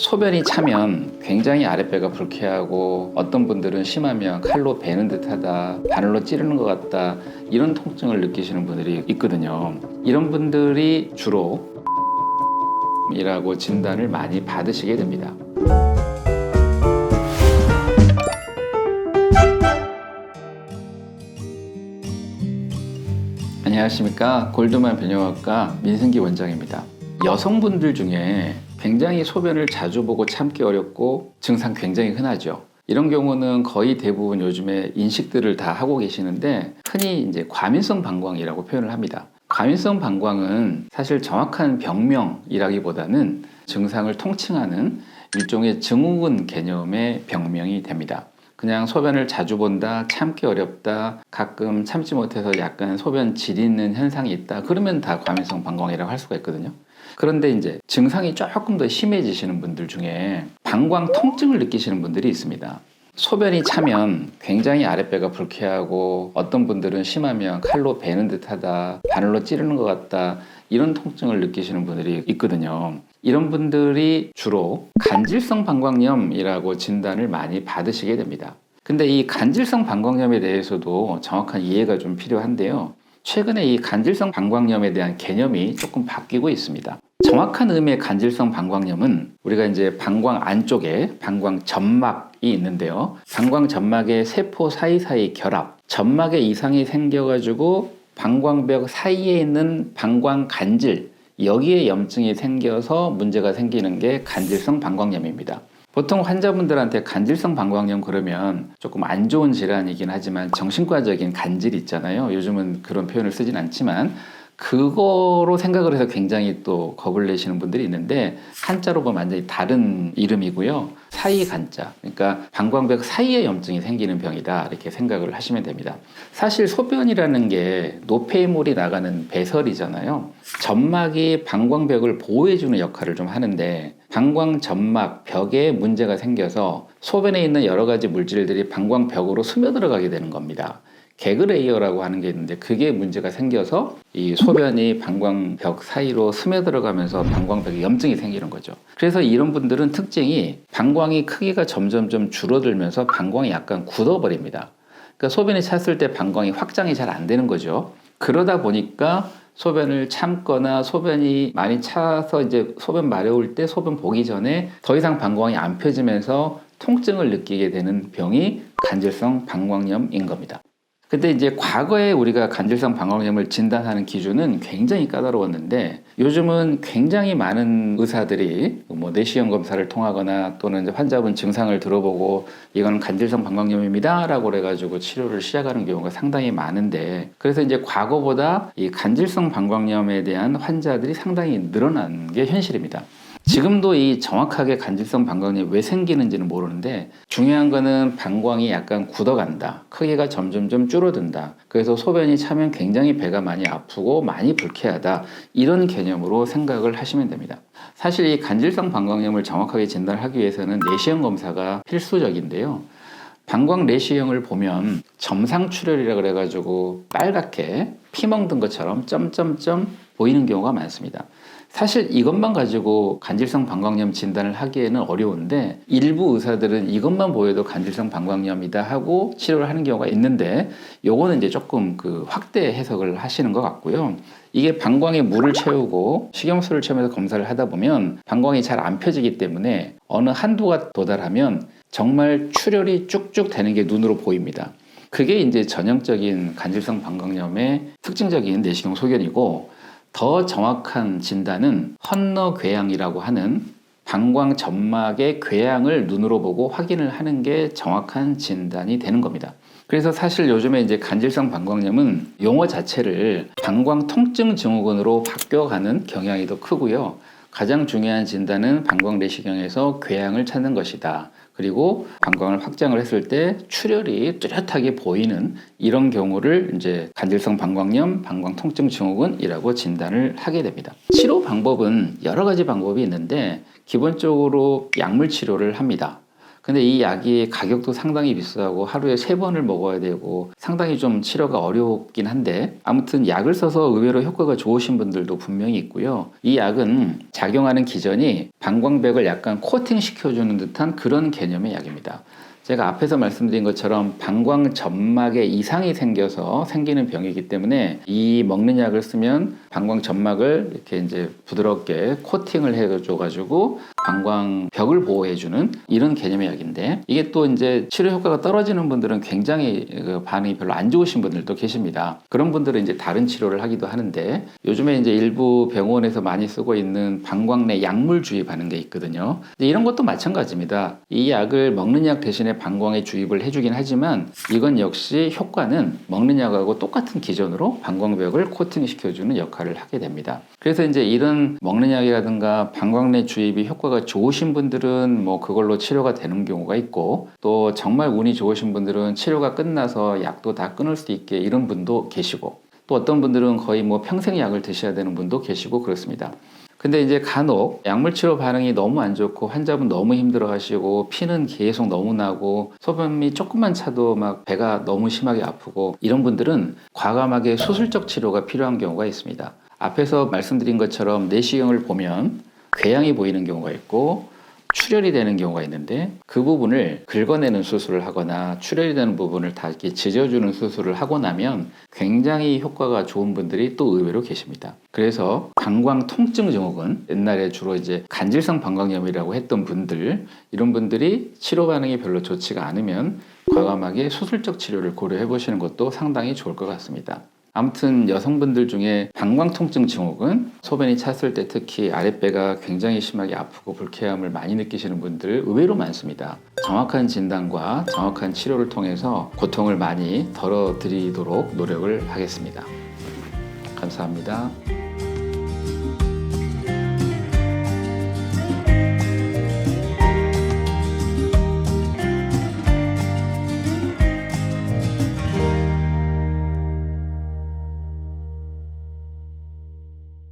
소변이 차면 굉장히 아랫배가 불쾌하고 어떤 분들은 심하면 칼로 베는 듯하다, 바늘로 찌르는 것 같다 이런 통증을 느끼시는 분들이 있거든요. 이런 분들이 주로 이라고 진단을 많이 받으시게 됩니다. 안녕하십니까, 골드만 변형학과 민승기 원장입니다. 여성분들 중에 굉장히 소변을 자주 보고 참기 어렵고 증상 굉장히 흔하죠. 이런 경우는 거의 대부분 요즘에 인식들을 다 하고 계시는데 흔히 이제 과민성 방광이라고 표현을 합니다. 과민성 방광은 사실 정확한 병명이라기보다는 증상을 통칭하는 일종의 증후군 개념의 병명이 됩니다. 그냥 소변을 자주 본다, 참기 어렵다, 가끔 참지 못해서 약간 소변 지리는 현상이 있다, 그러면 다 과민성 방광이라고 할 수가 있거든요. 그런데 이제 증상이 조금 더 심해지시는 분들 중에 방광 통증을 느끼시는 분들이 있습니다. 소변이 차면 굉장히 아랫배가 불쾌하고 어떤 분들은 심하면 칼로 베는 듯하다, 바늘로 찌르는 것 같다 이런 통증을 느끼시는 분들이 있거든요. 이런 분들이 주로 간질성 방광염이라고 진단을 많이 받으시게 됩니다. 근데 이 간질성 방광염에 대해서도 정확한 이해가 좀 필요한데요. 최근에 이 간질성 방광염에 대한 개념이 조금 바뀌고 있습니다. 정확한 의미의 간질성 방광염은 우리가 이제 방광 안쪽에 방광 점막이 있는데요. 방광 점막의 세포 사이사이 결합, 점막에 이상이 생겨가지고 방광벽 사이에 있는 방광 간질, 여기에 염증이 생겨서 문제가 생기는 게 간질성 방광염입니다. 보통 환자분들한테 간질성 방광염 그러면 조금 안 좋은 질환이긴 하지만 정신과적인 간질 있잖아요. 요즘은 그런 표현을 쓰진 않지만 그거로 생각을 해서 굉장히 또 겁을 내시는 분들이 있는데 한자로 보면 완전히 다른 이름이고요. 사이 간자, 그러니까 방광벽 사이에 염증이 생기는 병이다 이렇게 생각을 하시면 됩니다. 사실 소변이라는 게 노폐물이 나가는 배설이잖아요. 점막이 방광벽을 보호해주는 역할을 좀 하는데 방광 점막 벽에 문제가 생겨서 소변에 있는 여러 가지 물질들이 방광벽으로 스며들어가게 되는 겁니다. 개그레이어라고 하는 게 있는데 그게 문제가 생겨서 이 소변이 방광벽 사이로 스며들어가면서 방광벽에 염증이 생기는 거죠. 그래서 이런 분들은 특징이 방광이 크기가 점점점 줄어들면서 방광이 약간 굳어버립니다. 그러니까 소변이 찼을 때 방광이 확장이 잘 안 되는 거죠. 그러다 보니까 소변을 참거나 소변이 많이 차서 이제 소변 마려울 때 소변 보기 전에 더 이상 방광이 안 펴지면서 통증을 느끼게 되는 병이 간질성 방광염인 겁니다. 근데 이제 과거에 우리가 간질성 방광염을 진단하는 기준은 굉장히 까다로웠는데 요즘은 굉장히 많은 의사들이 뭐 내시경 검사를 통하거나 또는 이제 환자분 증상을 들어보고 이거는 간질성 방광염입니다 라고 그래가지고 치료를 시작하는 경우가 상당히 많은데 그래서 이제 과거보다 이 간질성 방광염에 대한 환자들이 상당히 늘어난 게 현실입니다. 지금도 이 정확하게 간질성 방광염이 왜 생기는지는 모르는데 중요한 거는 방광이 약간 굳어간다. 크기가 점점점 줄어든다. 그래서 소변이 차면 굉장히 배가 많이 아프고 많이 불쾌하다. 이런 개념으로 생각을 하시면 됩니다. 사실 이 간질성 방광염을 정확하게 진단하기 위해서는 내시경 검사가 필수적인데요. 방광 내시경을 보면 점상출혈이라 그래가지고 빨갛게 피 멍든 것처럼 점점점 보이는 경우가 많습니다. 사실 이것만 가지고 간질성 방광염 진단을 하기에는 어려운데 일부 의사들은 이것만 보여도 간질성 방광염이다 하고 치료를 하는 경우가 있는데 요거는 이제 조금 확대 해석을 하시는 것 같고요. 이게 방광에 물을 채우고 식용수를 채우면서 검사를 하다 보면 방광이 잘 안 펴지기 때문에 어느 한도가 도달하면 정말 출혈이 쭉쭉 되는 게 눈으로 보입니다. 그게 이제 전형적인 간질성 방광염의 특징적인 내시경 소견이고 더 정확한 진단은 헌너궤양이라고 하는 방광 점막의 궤양을 눈으로 보고 확인을 하는 게 정확한 진단이 되는 겁니다. 그래서 사실 요즘에 이제 간질성 방광염은 용어 자체를 방광 통증 증후군으로 바뀌어가는 경향이 더 크고요. 가장 중요한 진단은 방광 내시경에서 궤양을 찾는 것이다. 그리고 방광을 확장을 했을 때 출혈이 뚜렷하게 보이는 이런 경우를 이제 간질성 방광염, 방광 통증 증후군이라고 진단을 하게 됩니다. 치료 방법은 여러 가지 방법이 있는데 기본적으로 약물 치료를 합니다. 근데 이 약이 가격도 상당히 비싸고 하루에 3번을 먹어야 되고 상당히 좀 치료가 어렵긴 한데 아무튼 약을 써서 의외로 효과가 좋으신 분들도 분명히 있고요. 이 약은 작용하는 기전이 방광벽을 약간 코팅시켜주는 듯한 그런 개념의 약입니다. 제가 앞에서 말씀드린 것처럼 방광 점막에 이상이 생겨서 생기는 병이기 때문에 이 먹는 약을 쓰면 방광 점막을 이렇게 이제 부드럽게 코팅을 해줘가지고 방광벽을 보호해주는 이런 개념의 약인데 이게 또 이제 치료 효과가 떨어지는 분들은 굉장히 반응이 별로 안 좋으신 분들도 계십니다. 그런 분들은 이제 다른 치료를 하기도 하는데 요즘에 이제 일부 병원에서 많이 쓰고 있는 방광 내 약물 주입하는 게 있거든요. 이런 것도 마찬가지입니다. 이 약을 먹는 약 대신에 방광에 주입을 해주긴 하지만 이건 역시 효과는 먹는 약하고 똑같은 기전으로 방광벽을 코팅시켜주는 역할을 하게 됩니다. 그래서 이제 이런 먹는 약이라든가 방광 내 주입이 효과가 좋으신 분들은 뭐 그걸로 치료가 되는 경우가 있고 또 정말 운이 좋으신 분들은 치료가 끝나서 약도 다 끊을 수 있게 이런 분도 계시고 또 어떤 분들은 거의 뭐 평생 약을 드셔야 되는 분도 계시고 그렇습니다. 근데 이제 간혹 약물 치료 반응이 너무 안 좋고 환자분 너무 힘들어 하시고 피는 계속 너무 나고 소변이 조금만 차도 막 배가 너무 심하게 아프고 이런 분들은 과감하게 수술적 치료가 필요한 경우가 있습니다. 앞에서 말씀드린 것처럼 내시경을 보면 궤양이 보이는 경우가 있고 출혈이 되는 경우가 있는데 그 부분을 긁어내는 수술을 하거나 출혈이 되는 부분을 다 이렇게 지져주는 수술을 하고 나면 굉장히 효과가 좋은 분들이 또 의외로 계십니다. 그래서 방광 통증 증후군, 옛날에 주로 이제 간질성 방광염이라고 했던 분들, 이런 분들이 치료 반응이 별로 좋지가 않으면 과감하게 수술적 치료를 고려해 보시는 것도 상당히 좋을 것 같습니다. 아무튼 여성분들 중에 방광 통증 증후군, 소변이 찼을 때 특히 아랫배가 굉장히 심하게 아프고 불쾌함을 많이 느끼시는 분들 의외로 많습니다. 정확한 진단과 정확한 치료를 통해서 고통을 많이 덜어드리도록 노력을 하겠습니다. 감사합니다.